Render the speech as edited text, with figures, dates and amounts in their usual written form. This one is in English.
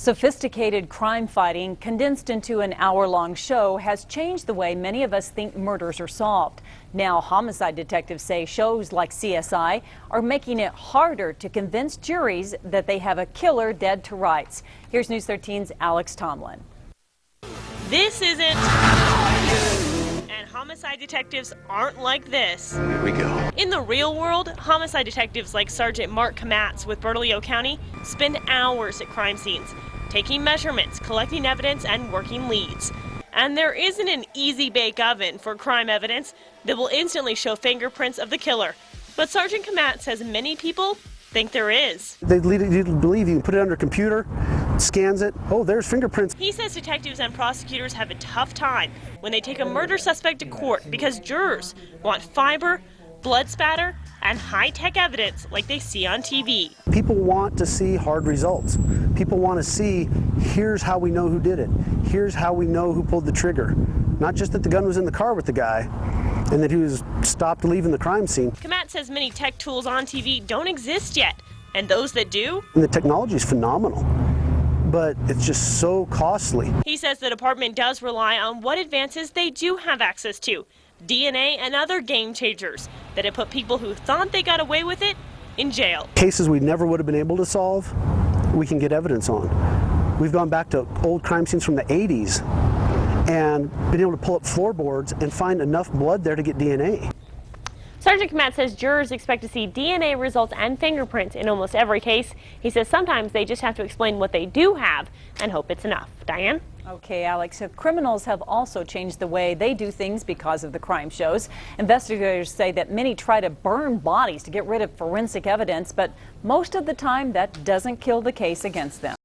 Sophisticated crime fighting condensed into an hour-long show has changed the way many of us think murders are solved. Now, homicide detectives say shows like CSI are making it harder to convince juries that they have a killer dead to rights. Here's News 13's Alex Tomlin. This isn't, and homicide detectives aren't like this. Here we go. In the real world, homicide detectives like Sergeant Mark Kamatz with Bernalillo County spend hours at crime scenes, taking measurements, collecting evidence, and working leads. And there isn't an easy bake oven for crime evidence that will instantly show fingerprints of the killer. But Sergeant Kamatz says many people think there is. They lead you to believe you can put it under a computer, scans it, oh, there's fingerprints. He says detectives and prosecutors have a tough time when they take a murder suspect to court because jurors want fiber, blood spatter, and high-tech evidence like they see on TV. People want to see hard results. People want to see, here's how we know who did it. Here's how we know who pulled the trigger. Not just that the gun was in the car with the guy and that he was stopped leaving the crime scene. Kamatz says many tech tools on TV don't exist yet, and those that do? And the technology is phenomenal, but it's just so costly. He says the department does rely on what advances they do have access to, DNA and other game changers that have put people who thought they got away with it in jail. Cases we never would have been able to solve, we can get evidence on. We've gone back to old crime scenes from the 80s and been able to pull up floorboards and find enough blood there to get DNA. Sergeant Kamatz says jurors expect to see DNA results and fingerprints in almost every case. He says sometimes they just have to explain what they do have and hope it's enough. Diane? Okay, Alex, so criminals have also changed the way they do things because of the crime shows. Investigators say that many try to burn bodies to get rid of forensic evidence, but most of the time that doesn't kill the case against them.